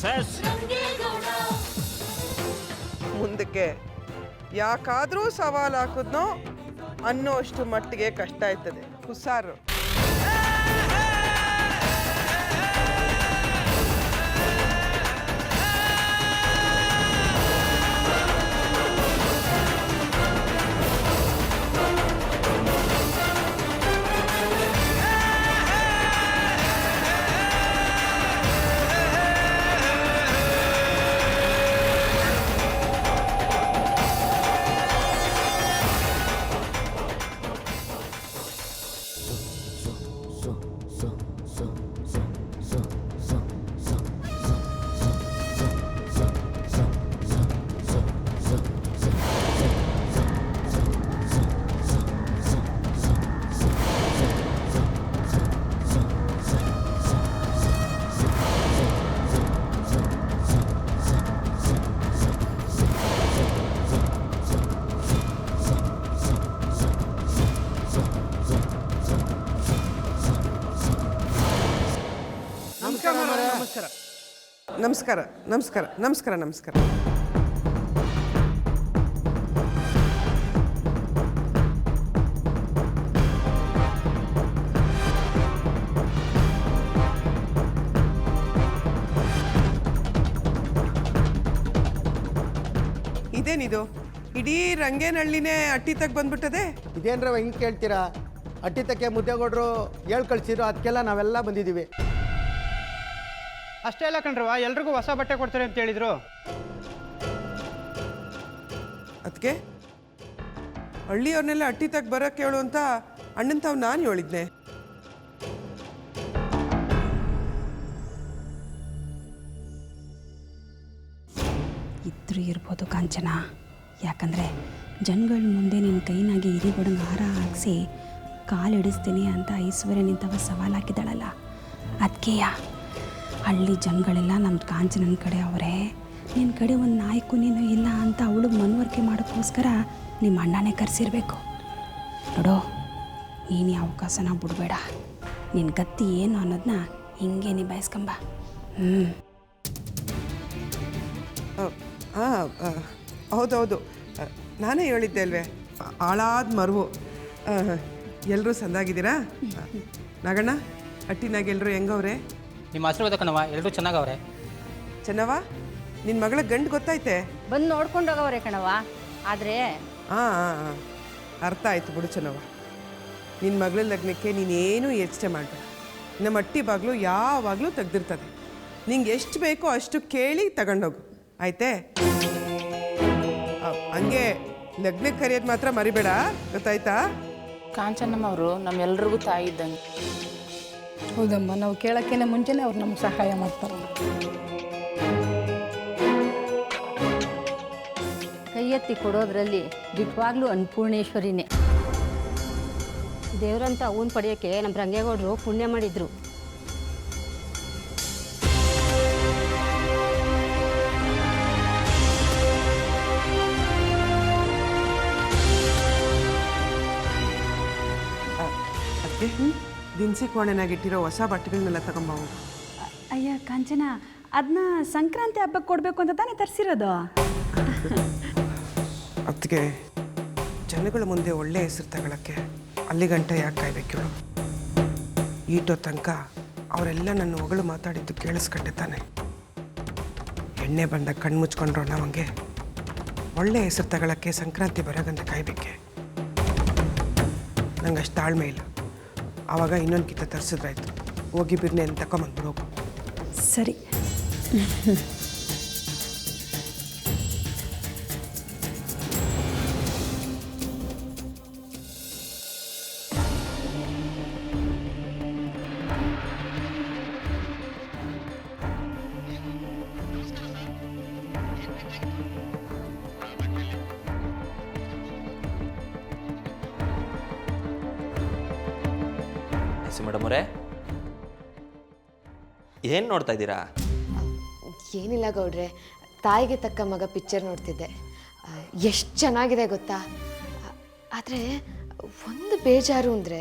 Versus ಮುಂದಕ್ಕೆ ಯಾಕಾದರೂ ಸವಾಲು ಹಾಕಿದ್ನೋ ಅನ್ನೋಷ್ಟು ಮಟ್ಟಿಗೆ ಕಷ್ಟ ಆಯ್ತದೆ ಹುಷಾರು. ನಮಸ್ಕಾರ ನಮಸ್ಕಾರ ನಮಸ್ಕಾರ ನಮಸ್ಕಾರ. ಇದೇನಿದು ಇಡೀ ರಂಗೇನಹಳ್ಳಿನೇ ಅಟ್ಟಿ ತಗ ಬಂದ್ಬಿಟ್ಟದೆ. ಇದೇನ್ರವ ಹಿಂಗೆ ಕೇಳ್ತೀರಾ? ಅಟ್ಟಿತಕ್ಕೆ ಮುದ್ದೆಗೌಡರು ಹೇಳ್ ಕಳಿಸಿದ್ರು, ಅದಕ್ಕೆಲ್ಲ ನಾವೆಲ್ಲ ಬಂದಿದ್ದೀವಿ. ಅಷ್ಟೇ ಅಲ್ಲ ಕಣ್ರವ, ಎಲ್ರಿಗೂ ಹೊಸ ಬಟ್ಟೆ ಕೊಡ್ತಾರೆ ಅಂತ ಹೇಳಿದ್ರು. ಅದಕ್ಕೆ ಹಳ್ಳಿಯವ್ರನ್ನೆಲ್ಲ ಅಟ್ಟಿ ತಗ ಬರೋಕ್ಕೆ ಹೇಳು ಅಂತ ಅಣ್ಣನ ತಾವು ನಾನು ಹೇಳಿದ್ನೆ. ಇದ್ರೂ ಇರ್ಬೋದು ಕಾಂಚನ, ಯಾಕಂದರೆ ಜನಗಳ ಮುಂದೆ ನಿನ್ನ ಕೈನಾಗಿ ಹಿರಿಗೊಡಂಗೆ ಹಾರ ಹಾಕಿಸಿ ಕಾಲಿಡಿಸ್ತೀನಿ ಅಂತ ಐಶ್ವರ್ಯ ನಿಂತವ ಸವಾಲು ಹಾಕಿದ್ದಾಳಲ್ಲ, ಅದಕ್ಕೆಯ ಹಳ್ಳಿ ಜನಗಳೆಲ್ಲ ನಮ್ಮ ಕಾಂಚನನ ಕಡೆ ಅವರೇ, ನಿನ್ನ ಕಡೆ ಒಂದು ನಾಯಕು ನೀನು ಇಲ್ಲ ಅಂತ ಅವಳಿಗೆ ಮನವರಿಕೆ ಮಾಡೋಕ್ಕೋಸ್ಕರ ನಿಮ್ಮ ಅಣ್ಣನೇ ಕರೆಸಿರ್ಬೇಕು. ನೋಡೋ, ನೀನು ಈ ಅವಕಾಶನ ಬಿಡಬೇಡ. ನಿನ್ನ ಗತಿ ಏನು ಅನ್ನೋದನ್ನ ಹಿಂಗೆ ನಿಭಾಯಿಸ್ಕೊಂಬ. ಹೌದೌದು, ನಾನೇ ಹೇಳಿದ್ದೆ ಅಲ್ವೇ, ಆಳಾದ ಮರುವು. ಎಲ್ಲರೂ ಸಂದಾಗಿದ್ದೀರಾ? ನಾಗಣ್ಣ, ಅಟ್ಟಿನಾಗ ಎಲ್ಲರೂ ಹೆಂಗವ್ರೆ? ನಿಮ್ಮ ಆಶೀರ್ವಾದ ಕಣವ, ಎಲ್ಲರೂ ಚೆನ್ನಾಗವ್ರೆ. ಚೆನ್ನವ, ನಿನ್ನ ಮಗಳ ಗಂಡು ಗೊತ್ತಾಯ್ತೆ? ಬಂದು ನೋಡ್ಕೊಂಡು ಹೋಗವ್ರೆ ಕಣವ. ಆದರೆ ಹಾಂ, ಅರ್ಥ ಆಯ್ತು ಬಿಡು ಚೆನ್ನವ. ನಿನ್ನ ಮಗಳ ಲಗ್ನಕ್ಕೆ ನೀನೇನು ಯೋಚನೆ ಮಾಡಬೇಡ. ನಮ್ಮ ಅಟ್ಟಿ ಬಾಗಿಲು ಯಾವಾಗಲೂ ತೆಗ್ದಿರ್ತದೆ. ನಿಂಗೆ ಎಷ್ಟು ಬೇಕೋ ಅಷ್ಟು ಕೇಳಿ ತಗೊಂಡೋಗು, ಆಯ್ತೇ? ಹಂಗೆ ಲಗ್ನಕ್ಕೆ ಕರೆಯೋದು ಮಾತ್ರ ಮರಿಬೇಡ, ಗೊತ್ತಾಯ್ತಾ? ಕಾಂಚನಮ್ಮವರು ನಮ್ಮೆಲ್ರಿಗೂ ತಾಯಿ ಇದ್ದಂಗೆ. ಹೌದಮ್ಮ, ನಾವು ಕೇಳೋಕ್ಕಿಂತ ಮುಂಚೆನೇ ಅವ್ರು ನಮ್ಗೆ ಸಹಾಯ ಮಾಡ್ತಾರೆ. ಕೈ ಎತ್ತಿ ಕೊಡೋದ್ರಲ್ಲಿ ನಿಜವಾಗ್ಲೂ ಅನ್ನಪೂರ್ಣೇಶ್ವರಿನೇ. ದೇವರಂತ ಅವನ್ ಪಡೆಯೋಕ್ಕೆ ನಮ್ಮ ರಂಗೇಗೌಡರು ಪುಣ್ಯ ಮಾಡಿದ್ರು. ಅದಕ್ಕೆ ದಿನಸಿ ಕೋಣೆನಾಗಿಟ್ಟಿರೋ ಹೊಸ ಬಟ್ಟೆಗಳನ್ನೆಲ್ಲ ತಗೊಂಬಾವು. ಅಯ್ಯ ಕಾಂಚನ, ಅದನ್ನ ಸಂಕ್ರಾಂತಿ ಹಬ್ಬಕ್ಕೆ ಕೊಡಬೇಕು ಅಂತ ತಾನೇ ತರಿಸಿರೋದು. ಅದಕ್ಕೆ ಜನಗಳ ಮುಂದೆ ಒಳ್ಳೆ ಹೆಸರು ತಗೊಳಕ್ಕೆ ಅಲ್ಲಿಗಂಟ ಯಾಕೆ ಕಾಯ್ಬೇಕಿಳು? ಈಟೋ ತನಕ ಅವರೆಲ್ಲ ನನ್ನ ಹೊಗಳು ಮಾತಾಡಿದ್ದು ಕೇಳಿಸ್ಕೊಂಡೆ ತಾನೆ. ಎಣ್ಣೆ ಬಂದ ಕಣ್ಣು ಮುಚ್ಕೊಂಡ್ರು ನಮಗೆ ಒಳ್ಳೆ ಹೆಸರು ತಗೊಳಕ್ಕೆ ಸಂಕ್ರಾಂತಿ ಬರೋಗಂತ ಕಾಯ್ಬೇಕೆ? ನಂಗೆ ಅಷ್ಟು ತಾಳ್ಮೆ ಇಲ್ಲ. ಆವಾಗ ಇನ್ನೊಂದು ಕಿತ್ತ ತರಿಸಿದ್ರಾಯ್ತು. ಹೋಗಿ ಬಿರ್ನೆ ಅಂತ ತಗೊಂಬಂದ್ಬಿಡು. ಸರಿ. ಮೇಡಮ್ ಅವರೇ, ಏನು ನೋಡ್ತಾ ಇದ್ದೀರಾ? ಏನಿಲ್ಲ ಗೌಡ್ರೆ, ತಾಯಿಗೆ ತಕ್ಕ ಮಗ ಪಿಕ್ಚರ್ ನೋಡ್ತಿದ್ದೆ. ಎಷ್ಟು ಚೆನ್ನಾಗಿದೆ ಗೊತ್ತಾ? ಆದರೆ ಒಂದು ಬೇಜಾರು ಅಂದರೆ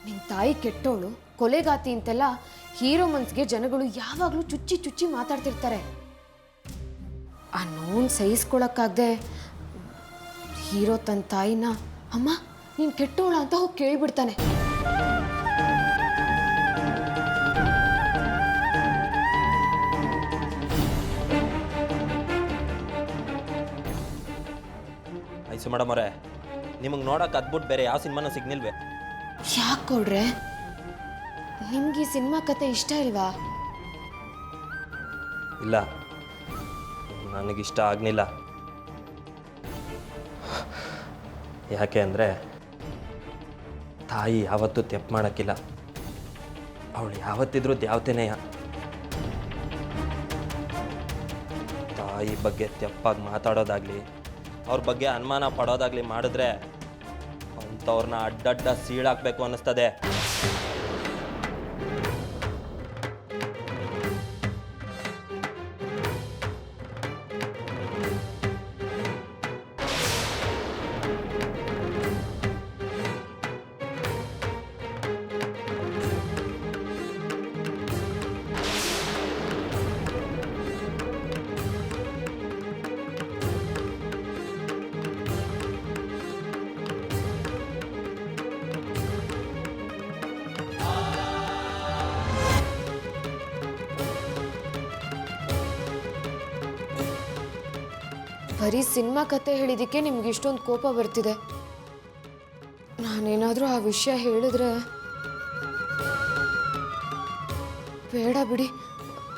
ನಿನ್ನ ತಾಯಿ ಕೆಟ್ಟೋಳು, ಕೊಲೆಗಾತಿ ಅಂತೆಲ್ಲ ಹೀರೋ ಮನ್ಸ್ಗೆ ಜನಗಳು ಯಾವಾಗಲೂ ಚುಚ್ಚಿ ಚುಚ್ಚಿ ಮಾತಾಡ್ತಿರ್ತಾರೆ. ಆ ನೋವು ಸಹಿಸ್ಕೊಳಕ್ಕಾಗದೆ ಹೀರೋ ತನ್ನ ತಾಯಿನ ಅಮ್ಮ ನೀನು ಕೆಟ್ಟೋಳ ಅಂತ ಹೋಗಿ ಕೇಳಿಬಿಡ್ತಾನೆ. ಐಸು ಮೇಡಮ್ ಅವರೇ, ನಿಮಗೆ ನೋಡೋಕೆ ಅದ್ಬಿಟ್ಟು ಬೇರೆ ಯಾವ ಸಿನಿಮಾನೂ ಸಿಗ್ನಿಲ್ವೇ? ಯಾಕೆ ಕೊಡ್ರೆ, ನಿಮ್ಗೆ ಈ ಸಿನಿಮಾ ಕತೆ ಇಷ್ಟ ಇಲ್ವಾ? ಇಲ್ಲ, ನನಗಿಷ್ಟ ಆಗಲಿಲ್ಲ. ಯಾಕೆ ಅಂದರೆ ತಾಯಿ ಯಾವತ್ತೂ ತೆಪ್ಪು ಮಾಡೋಕ್ಕಿಲ್ಲ. ಅವಳು ಯಾವತ್ತಿದ್ರೂ ದ್ಯಾವತೆನೆಯ. ತಾಯಿ ಬಗ್ಗೆ ತೆಪ್ಪಾಗಿ ಮಾತಾಡೋದಾಗಲಿ, ಅವ್ರ ಬಗ್ಗೆ ಅನುಮಾನ ಪಡೋದಾಗಲಿ ಮಾಡಿದ್ರೆ ಅಂಥವ್ರನ್ನ ಅಡ್ಡಡ್ಡ ಸೀಳಾಕಬೇಕು ಅನ್ನಿಸ್ತದೆ. ಬರೀ ಸಿನಿಮಾ ಕತೆ ಹೇಳಿದಕ್ಕೆ ನಿಮ್ಗೆ ಇಷ್ಟೊಂದು ಕೋಪ ಬರ್ತಿದೆ. ನಾನೇನಾದರೂ ಆ ವಿಷಯ ಹೇಳಿದ್ರೆ ಬೇಡ ಬಿಡಿ,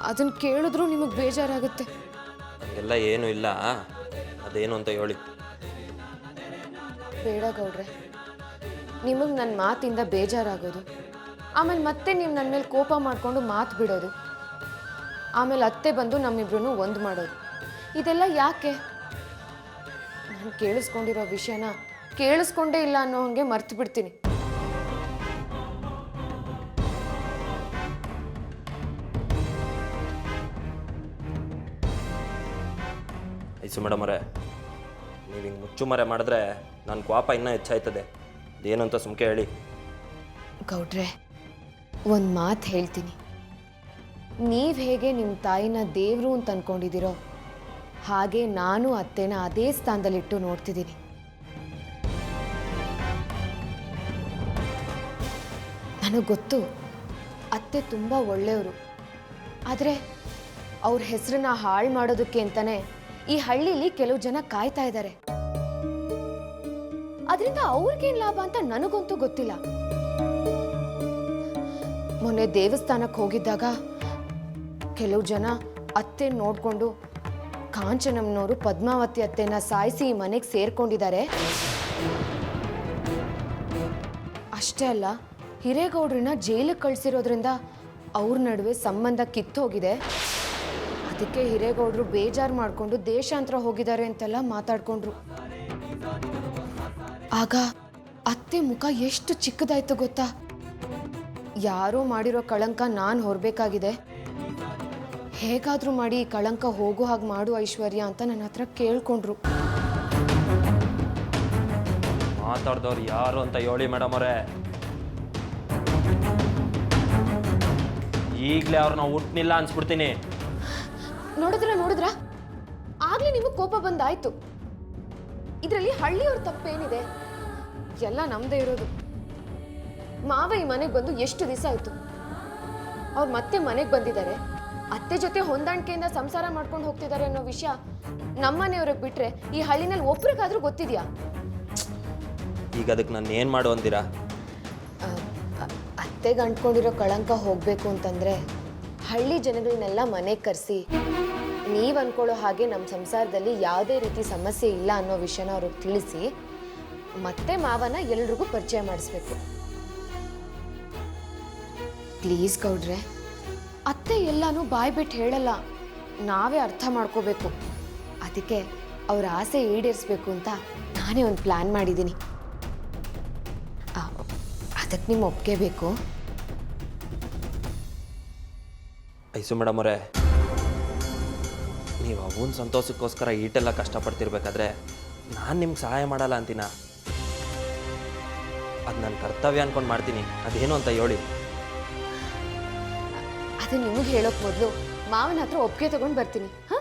ಅದನ್ನು ಕೇಳಿದ್ರೂ ನಿಮಗೆ ಬೇಜಾರಾಗುತ್ತೆ. ಹಂಗೆಲ್ಲ ಏನೂ ಇಲ್ಲ, ಅದೇನು ಅಂತ ಹೇಳಿ. ಬೇಡ ಗೌಡ್ರೆ, ನಿಮಗೆ ನನ್ನ ಮಾತಿಂದ ಬೇಜಾರಾಗೋದು, ಆಮೇಲೆ ಮತ್ತೆ ನೀವು ನನ್ನ ಮೇಲೆ ಕೋಪ ಮಾಡಿಕೊಂಡು ಮಾತು ಬಿಡೋದು, ಆಮೇಲೆ ಅತ್ತೆ ಬಂದು ನಮ್ಮಿಬ್ರು ಒಂದು ಮಾಡೋದು, ಇದೆಲ್ಲ ಯಾಕೆ? ನಾನು ಕೇಳಿಸ್ಕೊಂಡಿರೋ ವಿಷಯನ ಕೇಳಿಸ್ಕೊಂಡೇ ಇಲ್ಲ ಅನ್ನೋ ಹಂಗೆ ಮರ್ತು ಬಿಡ್ತೀನಿ. ಐಸು ಮೇಡಮ್ ಅವರೇ, ನೀವು ಹಿಂಗೆ ಮುಚ್ಚುಮರೆ ಮಾಡಿದ್ರೆ ನನ್ನ ಕೋಪ ಇನ್ನೂ ಹೆಚ್ಚಾಯ್ತದೆ. ಅದೇನು ಅಂತ ಸುಮ್ಕೆ ಹೇಳಿ. ಗೌಡ್ರೆ, ಒಂದು ಮಾತು ಹೇಳ್ತೀನಿ. ನೀವು ಹೇಗೆ ನಿಮ್ಮ ತಾಯಿನ ದೇವರು ಅಂತ ಅಂದ್ಕೊಂಡಿದ್ದೀರೋ ಹಾಗೆ ನಾನು ಅತ್ತೆನ ಅದೇ ಸ್ಥಾನದಲ್ಲಿಟ್ಟು ನೋಡ್ತಿದ್ದೀನಿ. ನನಗೆ ಗೊತ್ತು ಅತ್ತೆ ತುಂಬ ಒಳ್ಳೆಯವರು, ಆದರೆ ಅವ್ರ ಹೆಸರನ್ನ ಹಾಳು ಮಾಡೋದಕ್ಕೆ ಅಂತಲೇ ಈ ಹಳ್ಳಿಲಿ ಕೆಲವು ಜನ ಕಾಯ್ತಾ ಇದ್ದಾರೆ. ಅದರಿಂದ ಅವ್ರಿಗೇನು ಲಾಭ ಅಂತ ನನಗಂತೂ ಗೊತ್ತಿಲ್ಲ. ಮೊನ್ನೆ ದೇವಸ್ಥಾನಕ್ಕೆ ಹೋಗಿದ್ದಾಗ ಕೆಲವು ಜನ ಅತ್ತೆ ನೋಡಿಕೊಂಡು ಕಾಂಚನಮ್ಮನವರು ಪದ್ಮಾವತಿ ಅತ್ತೆನ ಸಾಯಿಸಿ ಈ ಮನೆಗೆ ಸೇರ್ಕೊಂಡಿದ್ದಾರೆ. ಅಷ್ಟೇ ಅಲ್ಲ, ಹಿರೇಗೌಡ್ರನ್ನ ಜೈಲಿಗೆ ಕಳಿಸಿರೋದ್ರಿಂದ ಅವ್ರ ನಡುವೆ ಸಂಬಂಧ ಕಿತ್ತೋಗಿದೆ. ಅದಕ್ಕೆ ಹಿರೇಗೌಡರು ಬೇಜಾರು ಮಾಡಿಕೊಂಡು ದೇಶಾಂತರ ಹೋಗಿದ್ದಾರೆ ಅಂತೆಲ್ಲ ಮಾತಾಡ್ಕೊಂಡ್ರು. ಆಗ ಅತ್ತೆ ಮುಖ ಎಷ್ಟು ಚಿಕ್ಕದಾಯ್ತು ಗೊತ್ತಾ? ಯಾರೋ ಮಾಡಿರೋ ಕಳಂಕ ನಾನು ಹೊರಬೇಕಾಗಿದೆ, ಹೇಗಾದರೂ ಮಾಡಿ ಈ ಕಳಂಕ ಹೋಗೋ ಹಾಗೆ ಮಾಡು ಐಶ್ವರ್ಯ ಅಂತ ನನ್ನ ಹತ್ರ ಕೇಳ್ಕೊಂಡ್ರು. ಮಾತಾಡ್ದವ್ರು ಯಾರು ಅಂತ ಹೇಳಿ ಮೇಡಮ್ ಅವರೇ. ಈಗಲೇ ಅವ್ರನ್ನ ಹುಟ್ಟನಿಲ್ಲ ಅನ್ಸ್ಬಿಡ್ತೀನಿ. ನೋಡಿದ್ರ ಆಗ್ಲೇ ನಿಮಗೆ ಕೋಪ ಬಂದಾಯ್ತು. ಇದರಲ್ಲಿ ಹಳ್ಳಿಯವ್ರ ತಪ್ಪೇನಿದೆ? ಎಲ್ಲ ನಮ್ದೇ ಇರೋದು. ಮಾವ ಈ ಮನೆಗೆ ಬಂದು ಎಷ್ಟು ದಿವಸ ಆಯ್ತು? ಅವ್ರು ಮತ್ತೆ ಮನೆಗೆ ಬಂದಿದ್ದಾರೆ, ಅತ್ತೆ ಜೊತೆ ಹೊಂದಾಣಿಕೆಯಿಂದ ಸಂಸಾರ ಮಾಡ್ಕೊಂಡು ಹೋಗ್ತಿದ್ದಾರೆ ಅನ್ನೋ ವಿಷಯ ನಮ್ಮನೆಯವ್ರಿಗೆ ಬಿಟ್ರೆ ಈ ಹಳ್ಳಿನಲ್ಲಿ ಒಬ್ರಿಗಾದ್ರೂ ಗೊತ್ತಿದ್ಯಾ? ಈಗ ಅದಕ್ಕೆ ನಾನು ಏನು ಮಾಡು ಅಂದಿರಾ? ಅತ್ತೆಗೆ ಅಂಟ್ಕೊಂಡಿರೋ ಕಳಂಕ ಹೋಗಬೇಕು ಅಂತಂದರೆ ಹಳ್ಳಿ ಜನಗಳನ್ನೆಲ್ಲ ಮನೆಗೆ ಕರೆಸಿ ನೀವು ಅಂದ್ಕೊಳ್ಳೋ ಹಾಗೆ ನಮ್ಮ ಸಂಸಾರದಲ್ಲಿ ಯಾವುದೇ ರೀತಿ ಸಮಸ್ಯೆ ಇಲ್ಲ ಅನ್ನೋ ವಿಷಯನ ಅವ್ರಿಗೆ ತಿಳಿಸಿ ಮತ್ತೆ ಮಾವನ ಎಲ್ರಿಗೂ ಪರಿಚಯ ಮಾಡಿಸ್ಬೇಕು. ಪ್ಲೀಸ್ ಗೌಡ್ರೆ, ಅತ್ತೆ ಎಲ್ಲಾನು ಬಾಯ್ ಬಿಟ್ಟು ಹೇಳಲ್ಲ, ನಾವೇ ಅರ್ಥ ಮಾಡ್ಕೋಬೇಕು. ಅದಕ್ಕೆ ಅವ್ರ ಆಸೆ ಈಡೇರಿಸ್ಬೇಕು ಅಂತ ನಾನೇ ಒಂದು ಪ್ಲ್ಯಾನ್ ಮಾಡಿದ್ದೀನಿ. ಅದಕ್ಕೆ ನಿಮ್ಮ ಒಪ್ಪಿಗೆ ಬೇಕು. ಐಸು ಮೇಡಮ್ ಅವರೇ, ನೀವು ಅವನ ಸಂತೋಷಕ್ಕೋಸ್ಕರ ಈಟೆಲ್ಲ ಕಷ್ಟಪಡ್ತಿರ್ಬೇಕಾದ್ರೆ ನಾನು ನಿಮ್ಗೆ ಸಹಾಯ ಮಾಡಲ್ಲ ಅಂತೀನ? ಅದು ನನ್ನ ಕರ್ತವ್ಯ ಅಂದ್ಕೊಂಡು ಮಾಡ್ತೀನಿ. ಅದೇನು ಅಂತ ಹೇಳಿ. ಅದು ನಿಮಗೆ ಹೇಳೋಕ್ ಮೊದಲು ಮಾವನ ಹತ್ರ ಒಪ್ಪಿಗೆ ತಗೊಂಡು ಬರ್ತೀನಿ. ಹಾಂ,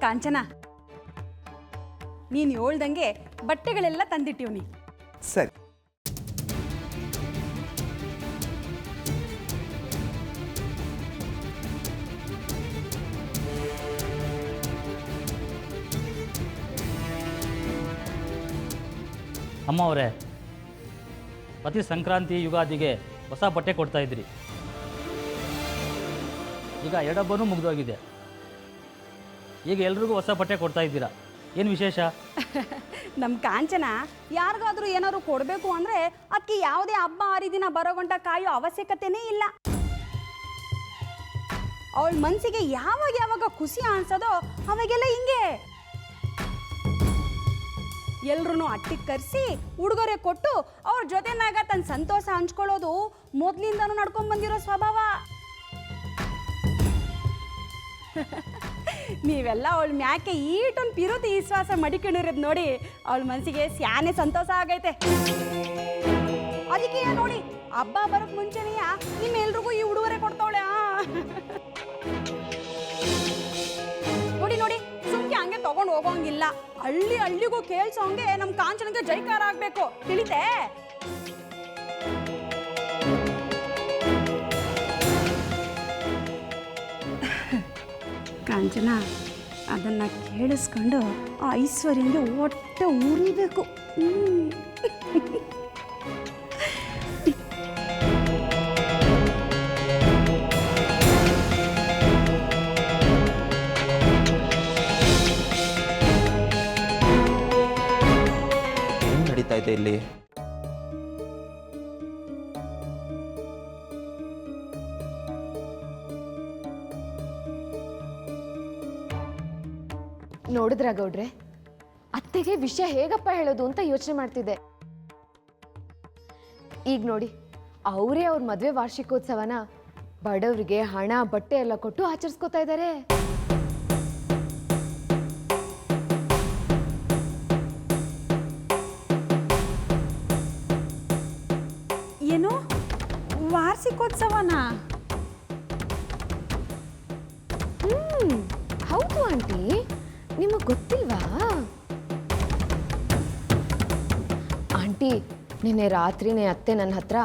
ಕಾಂಚನ, ನೀನು ಹೇಳ್ದಂಗೆ ಬಟ್ಟೆಗಳೆಲ್ಲ ತಂದಿಟ್ಟಿವ್ನಿ. ಸರಿ. ಅಮ್ಮ ಅವರೇ, ಪ್ರತಿ ಸಂಕ್ರಾಂತಿ ಯುಗಾದಿಗೆ ಹೊಸ ಬಟ್ಟೆ ಕೊಡ್ತಾ ಇದ್ರಿ. ಈಗ ಎರಡಬ್ಬನೂ ಮುಗಿದೋಗಿದೆ. ಈಗ ಎಲ್ರಿಗೂ ಹೊಸ ಬಟ್ಟೆ ಕೊಡ್ತಾ ಇದ್ದೀರಾ, ಏನು ವಿಶೇಷ? ನಮ್ಮ ಕಾಂಚನ ಯಾರಿಗಾದ್ರೂ ಏನಾದ್ರು ಕೊಡಬೇಕು ಅಂದರೆ ಅದಕ್ಕೆ ಯಾವುದೇ ಹಬ್ಬ ಹರಿದಿನ ಬರೋಗಂಟ ಕಾಯೋ ಅವಶ್ಯಕತೆನೇ ಇಲ್ಲ. ಅವಳ ಮನಸ್ಸಿಗೆ ಯಾವಾಗ ಯಾವಾಗ ಖುಷಿ ಅನ್ಸೋದೋ ಅವಾಗೆಲ್ಲ ಹಿಂಗೆ ಎಲ್ರೂ ಅಟ್ಟಿಗೆ ಕರೆಸಿ ಉಡುಗೊರೆ ಕೊಟ್ಟು ಅವ್ರ ಜೊತೆನಾಗ ತನ್ನ ಸಂತೋಷ ಹಂಚ್ಕೊಳ್ಳೋದು ಮೊದಲಿಂದನೂ ನಡ್ಕೊಂಡು ಬಂದಿರೋ ಸ್ವಭಾವ. ನೀವೆಲ್ಲ ಅವಳ ಮ್ಯಾಕೆ ಈಟೊಂದು ಪಿರುತಿ ವಿಶ್ವಾಸ ಮಡಿಕೊಂಡಿರೋದು ನೋಡಿ ಅವಳ ಮನಸ್ಸಿಗೆ ಸ್ಯಾನೆ ಸಂತೋಷ ಆಗೈತೆ. ಅದಕ್ಕೆ ನೋಡಿ ಹಬ್ಬ ಬರೋಕ್ ಮುಂಚೆನೆಯ ನಿಮ್ಮೆಲ್ರಿಗೂ ಈ ಉಡುಗೊರೆ ಕೊಡ್ತಾವಳೆ. ನೋಡಿ ನೋಡಿ, ಸುಮ್ಕೆ ಹಂಗೆ ತಗೊಂಡು ಹೋಗೋಂಗಿಲ್ಲ. ಹಳ್ಳಿ ಹಳ್ಳಿಗೂ ಕೇಳ್ಸೋಂಗೆ ನಮ್ಮ ಕಾಂಚನಗೆ ಜೈಕಾರ ಆಗ್ಬೇಕು, ತಿಳಿತೆ? ಕಾಂಚನ ಅದನ್ನು ಕೇಳಿಸ್ಕೊಂಡು ಆ ಐಶ್ವರ್ಯಂಗೆ ಹೊಟ್ಟೆ ಉರಿಬೇಕು. ಏನು ನಡೀತಾ ಇದೆ ಇಲ್ಲಿ? ನೋಡಿದ್ರ ಗೌಡ್ರೆ, ಅತ್ತೆಗೆ ವಿಷಯ ಹೇಗಪ್ಪ ಹೇಳೋದು ಅಂತ ಯೋಚನೆ ಮಾಡ್ತಿದ್ದೆ. ಈಗ ನೋಡಿ, ಅವರೇ ಅವ್ರ ಮದುವೆ ವಾರ್ಷಿಕೋತ್ಸವನ ಬಡವರಿಗೆ ಹಣ ಬಟ್ಟೆ ಎಲ್ಲ ಕೊಟ್ಟು ಆಚರಿಸ್ಕೋತಾ ಇದ್ದಾರೆ. ಏನು ವಾರ್ಷಿಕೋತ್ಸವನ? ಹೌದು ಆಂಟಿ, ನಿಮಗೆ ಗೊತ್ತಿಲ್ವಾ? ಆಂಟಿ, ನಿನ್ನೆ ರಾತ್ರಿನೇ ಅತ್ತೆ ನನ್ನ ಹತ್ರ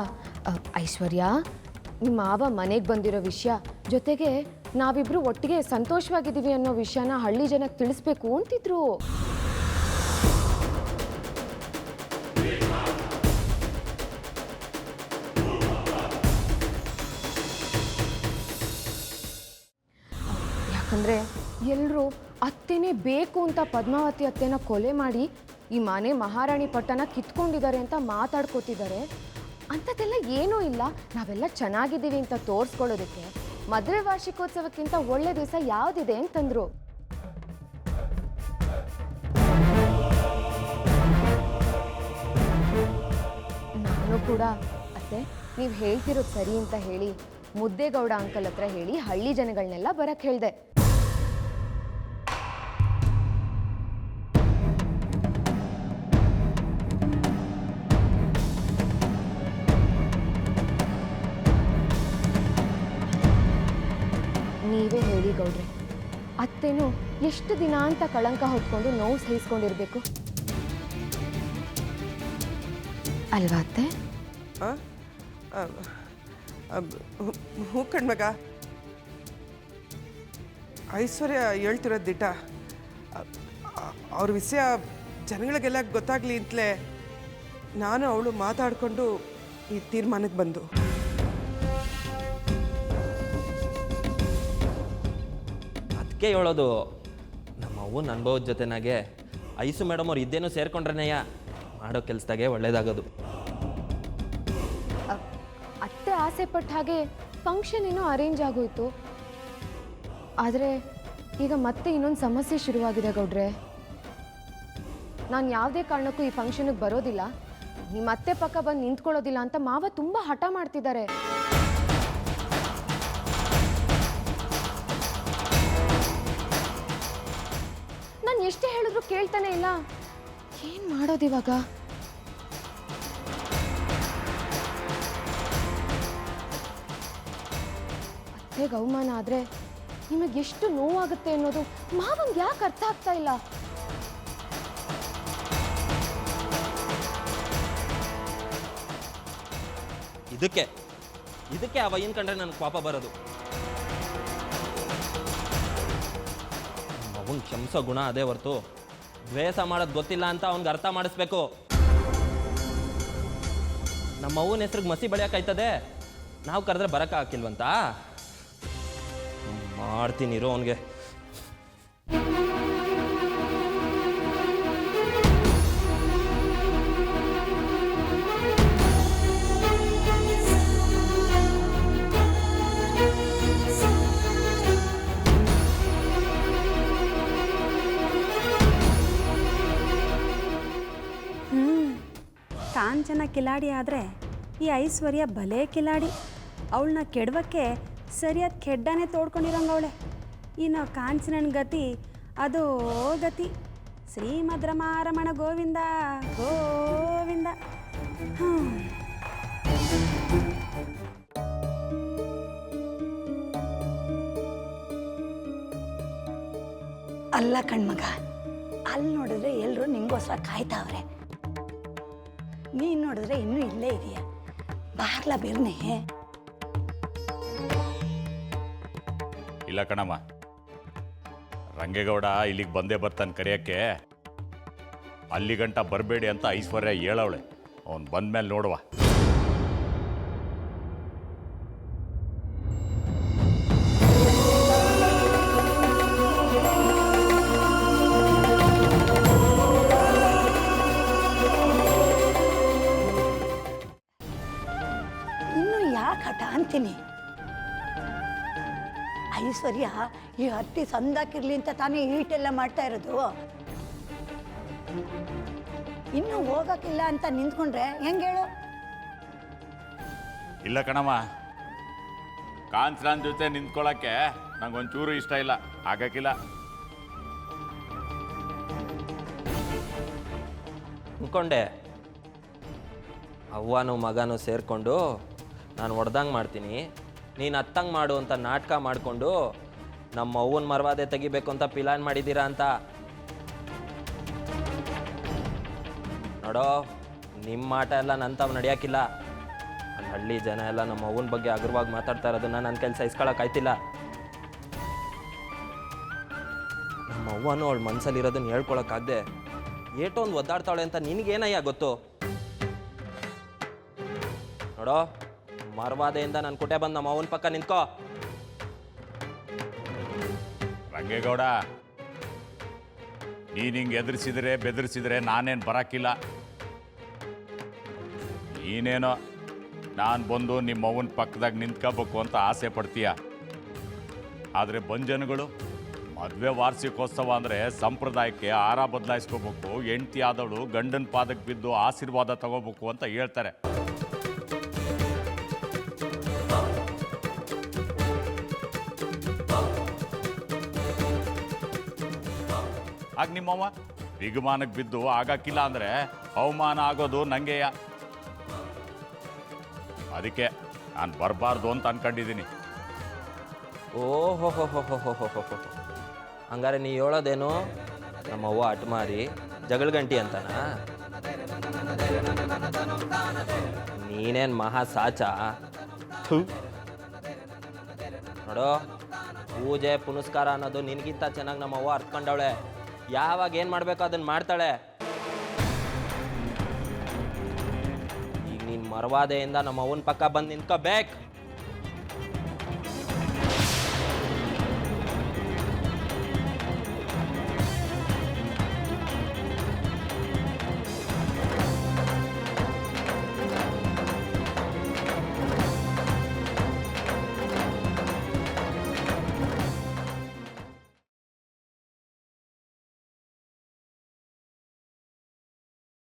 ಐಶ್ವರ್ಯ, ನಿಮ್ಮ ಮಾವ ಮನೆಗೆ ಬಂದಿರೋ ವಿಷಯ ಜೊತೆಗೆ ನಾವಿಬ್ರು ಒಟ್ಟಿಗೆ ಸಂತೋಷವಾಗಿದ್ದೀವಿ ಅನ್ನೋ ವಿಷಯನ ಹಳ್ಳಿ ಜನಕ್ಕೆ ತಿಳಿಸ್ಬೇಕು ಅಂತಿದ್ರು. ಯಾಕಂದ್ರೆ ಎಲ್ಲರೂ ಅತ್ತೆನೇ ಬೇಕು ಅಂತ ಪದ್ಮಾವತಿ ಅತ್ತೆನ ಕೊಲೆ ಮಾಡಿ ಈ ಮನೆ ಮಹಾರಾಣಿ ಪಟ್ಟನ ಕಿತ್ಕೊಂಡಿದ್ದಾರೆ ಅಂತ ಮಾತಾಡ್ಕೋತಿದ್ದಾರೆ. ಅಂಥದ್ದೆಲ್ಲ ಏನೂ ಇಲ್ಲ, ನಾವೆಲ್ಲ ಚೆನ್ನಾಗಿದ್ದೀವಿ ಅಂತ ತೋರಿಸ್ಕೊಳ್ಳೋದಕ್ಕೆ ಮದುವೆ ವಾರ್ಷಿಕೋತ್ಸವಕ್ಕಿಂತ ಒಳ್ಳೆ ದಿವಸ ಯಾವುದಿದೆ ಅಂತಂದ್ರು. ನಾನು ಕೂಡ ಅತ್ತೆ, ನೀವು ಹೇಳ್ತಿರೋದು ಸರಿ ಅಂತ ಹೇಳಿ ಮುದ್ದೇಗೌಡ ಅಂಕಲ್ ಹತ್ರ ಹೇಳಿ ಹಳ್ಳಿ ಜನಗಳನ್ನೆಲ್ಲ ಬರಕ್ಕೆ ಹೇಳಿದೆ. ನೀವೇ ಹೇಳಿ ಗೌಡ್ರೆ, ಅತ್ತೆನೂ ಎಷ್ಟು ದಿನ ಅಂತ ಕಳಂಕ ಹೊತ್ಕೊಂಡು ನೋವು ಸಹಿಸ್ಕೊಂಡಿರ್ಬೇಕು ಅಲ್ವಾ ಅತ್ತೆ? ಹೂ ಕಣ್ಮಗ, ಐಶ್ವರ್ಯ ಹೇಳ್ತಿರೋದು ದಿಟ. ಅವ್ರ ವಿಷಯ ಜನಗಳಿಗೆಲ್ಲ ಗೊತ್ತಾಗಲಿ ಅಂತಲೇ ನಾನು ಅವಳು ಮಾತಾಡಿಕೊಂಡು ಈ ತೀರ್ಮಾನಕ್ಕೆ ಬಂದು. ಅದಕ್ಕೆ ಹೇಳೋದು ನಮ್ಮ ಅವ್ವನ ಅನುಭವದ ಜೊತೆನಾಗೆ ಐಸು ಮೇಡಮ್ ಅವ್ರು ಇದ್ದೇನೋ ಸೇರ್ಕೊಂಡ್ರೇನೆಯ ಮಾಡೋ ಕೆಲಸದಾಗೆ ಒಳ್ಳೇದಾಗೋದು. ಅತ್ತೆ ಆಸೆ ಪಟ್ಟ ಹಾಗೆ ಫಂಕ್ಷನ್ ಏನೋ ಅರೇಂಜ್ ಆಗೋಯ್ತು. ಆದರೆ ಈಗ ಮತ್ತೆ ಇನ್ನೊಂದು ಸಮಸ್ಯೆ ಶುರುವಾಗಿದೆ ಗೌಡ್ರೆ. ನಾನು ಯಾವುದೇ ಕಾರಣಕ್ಕೂ ಈ ಫಂಕ್ಷನ್ಗೆ ಬರೋದಿಲ್ಲ, ನಿಮ್ಮ ಅತ್ತೆ ಪಕ್ಕ ಬಂದು ನಿಂತ್ಕೊಳ್ಳೋದಿಲ್ಲ ಅಂತ ಮಾವ ತುಂಬ ಹಠ ಮಾಡ್ತಿದ್ದಾರೆ. ನಾನು ಎಷ್ಟೇ ಹೇಳಿದ್ರು ಕೇಳ್ತಾನೆ ಇಲ್ಲ. ಏನು ಮಾಡೋದಿವಾಗ? ಅತ್ತೆಗೆ ಅವಮಾನ ಆದರೆ ನಿಮಗೆ ಎಷ್ಟು ನೋವಾಗುತ್ತೆ ಅನ್ನೋದು ಮಾವಂಗೆ ಯಾಕೆ ಅರ್ಥ ಆಗ್ತಾ ಇಲ್ಲ? ಇದಕ್ಕೆ ಆ ವಯ್ಯನ್ ಕಂಡ್ರೆ ನನಗೆ ಪಾಪ ಬರೋದು. ಅವನ್ ಕ್ಷಮಿಸೋ ಗುಣ ಅದೇ ಹೊರ್ತು ದ್ವೇಷ ಮಾಡೋದು ಗೊತ್ತಿಲ್ಲ ಅಂತ ಅವ್ನಿಗೆ ಅರ್ಥ ಮಾಡಿಸ್ಬೇಕು. ನಮ್ಮ ಅವ್ವನ ಹೆಸ್ರಿಗೆ ಮಸಿ ಬೆಳೆಯೋಕ್ಕಾಯ್ತದೆ, ನಾವು ಕರೆದ್ರೆ ಬರಕ್ಕೆ ಹಾಕಿಲ್ವಂತ ಮಾಡ್ತೀನಿರೋ ಅವನಿಗೆ. ಕಾಂಚನ ಕಿಲಾಡಿ ಆದರೆ ಈ ಐಶ್ವರ್ಯ ಭಲೇ ಕಿಲಾಡಿ. ಅವಳನ್ನ ಕೆಡವಕ್ಕೆ ಸರಿಯಾದ ಕೆಡ್ಡನೇ ತೋಡ್ಕೊಂಡಿರೋಂಗವಳೆ. ಇನ್ನು ಕಾಂಚನನ ಗತಿ ಅದೋ ಗತಿ. ಶ್ರೀಮದ್ ರಮಾರಮಣ ಗೋವಿಂದ ಗೋವಿಂದ. ಅಲ್ಲ ಕಣ್ಮಗ, ಅಲ್ಲಿ ನೋಡಿದ್ರೆ ಎಲ್ಲರೂ ನಿಂಗೋಸ್ಕರ ಕಾಯ್ತಾವ್ರೆ. ನೀನು ನೋಡಿದ್ರೆ ಇನ್ನೂ ಇಲ್ಲೇ ಇದೆಯಾ? ಬಾರ್ಲ ಬೇರ್ನೆ. ಇಲ್ಲ ಕಣಮ್ಮ, ರಂಗೇಗೌಡ ಇಲ್ಲಿಗೆ ಬಂದೇ ಬರ್ತಾನೆ ಕರೆಯೋಕ್ಕೆ. ಅಲ್ಲಿ ಗಂಟ ಬರಬೇಡಿ ಅಂತ ಐಶ್ವರ್ಯ ಹೇಳವಳೆ. ಅವನು ಬಂದ್ಮೇಲೆ ನೋಡುವ. ಅಂತೀನಿ ಐಶ್ವರ್ಯ ಈ ಹತ್ತಿ ಸಂದಾಕಿರ್ಲಿ ಅಂತ ತಾನೇ ಈಟೆಲ್ಲ ಮಾಡ್ತಾ ಇರೋದು. ಇನ್ನು ಹೋಗಕ್ಕಿಲ್ಲ ಅಂತ ನಿಂತ್ಕೊಂಡ್ರೆ ಹೆಂಗೆ ಹೇಳು? ಇಲ್ಲ ಕಣಮ್ಮ, ಕಾಂಚನನ್ ಜೊತೆ ನಿಂತ್ಕೊಳ್ಳೋಕ್ಕೆ ನಂಗೊಂಚೂರು ಇಷ್ಟ ಇಲ್ಲ, ಆಗಕ್ಕಿಲ್ಲ. ಅನ್ಕೊಂಡೆ ಅವ್ವನೂ ಮಗನೂ ಸೇರಿಕೊಂಡು ನಾನು ಹೊಡೆದಂಗೆ ಮಾಡ್ತೀನಿ, ನೀನು ಹತ್ತಂಗೆ ಮಾಡು ಅಂತ ನಾಟಕ ಮಾಡಿಕೊಂಡು ನಮ್ಮ ಅವ್ವನ ಮರವಾದೆ ತೆಗಿಬೇಕು ಅಂತ ಪ್ಲಾನ್ ಮಾಡಿದ್ದೀರಾ ಅಂತ. ನೋಡೋ, ನಿಮ್ಮ ಆಟ ಎಲ್ಲ ನನ್ನ ತಾವು ನಡೆಯೋಕ್ಕಿಲ್ಲ. ಅಲ್ಲಿ ಹಳ್ಳಿ ಜನ ಎಲ್ಲ ನಮ್ಮ ಅವ್ವನ ಬಗ್ಗೆ ಹಗುರವಾಗಿ ಮಾತಾಡ್ತಾ ಇರೋದನ್ನ ನನ್ನ ಕೆಲಸ ಇಸ್ಕೊಳಕ್ಕಾಯ್ತಿಲ್ಲ. ನಮ್ಮ ಅವ್ವನೂ ಅವಳ ಮನಸ್ಸಲ್ಲಿರೋದನ್ನ ಹೇಳ್ಕೊಳಕ್ಕಾಗದೆ ಏಟೋ ಒಂದು ಒದ್ದಾಡ್ತಾವಳೆ ಅಂತ ನಿನಗೇನಯ್ಯ ಗೊತ್ತು? ನೋಡೋ, ಮರವಾದೆಯಿಂದ ನನ್ನ ಕುಟೆ ಬಂದು ನಮ್ಮ ಅವನ ಪಕ್ಕ ನಿಂತ್ಕೋ. ರಂಗೇಗೌಡ, ನೀನು ಹಿಂಗೆ ಎದುರಿಸಿದ್ರೆ ಬೆದರಿಸಿದ್ರೆ ನಾನೇನು ಬರೋಕ್ಕಿಲ್ಲ. ನೀನೇನೋ ನಾನು ಬಂದು ನಿಮ್ಮ ಅವನ ಪಕ್ಕದಾಗ ನಿಂತ್ಕೋಬೇಕು ಅಂತ ಆಸೆ ಪಡ್ತೀಯ. ಆದರೆ ಬಂಜನಗಳು ಮದುವೆ ವಾರ್ಷಿಕೋತ್ಸವ ಅಂದರೆ ಸಂಪ್ರದಾಯಕ್ಕೆ ಆಹಾರ ಬದಲಾಯಿಸ್ಕೋಬೇಕು, ಹೆಂಡತಿ ಆದವಳು ಗಂಡನ ಪಾದಕ್ಕೆ ಬಿದ್ದು ಆಶೀರ್ವಾದ ತಗೋಬೇಕು ಅಂತ ಹೇಳ್ತಾರೆ. ಆಗ ನಿಮ್ಮವ್ವ ಬಿಗುಮಾನಕ್ಕೆ ಬಿದ್ದು ಆಗಕ್ಕಿಲ್ಲ ಅಂದರೆ ಅವಮಾನ ಆಗೋದು ನಂಗೆಯ. ಅದಕ್ಕೆ ನಾನು ಬರಬಾರ್ದು ಅಂತ ಅನ್ಕೊಂಡಿದ್ದೀನಿ. ಓಹೋ ಹೋ ಹೋ ಹೋ ಹೋ ಹೋ ಹೋ ಹೋ. ಹಂಗಾರೆ ನೀ ಹೇಳೋದೇನು ನಮ್ಮವ್ವ ಅಟ್ಮಾರಿ ಜಗಳಗಂಟಿ ಅಂತನಾ? ನೀನೇನು ಮಹಾ ಸಾಚ? ನೋಡೋ, ಪೂಜೆ ಪುನಸ್ಕಾರ ಅನ್ನೋದು ನಿನಗಿಂತ ಚೆನ್ನಾಗಿ ನಮ್ಮವ್ವ ಅರ್ತ್ಕೊಂಡವಳೆ. ಯಾವಾಗ ಏನು ಮಾಡಬೇಕೋ ಅದನ್ನು ಮಾಡ್ತಾಳೆ. ಈಗ ನೀನು ಮರವಾದೆಯಿಂದ ನಮ್ಮ ಅವ್ವನ ಪಕ್ಕ ಬಂದು ನಿಂತ್ಕೋಬೇಕು.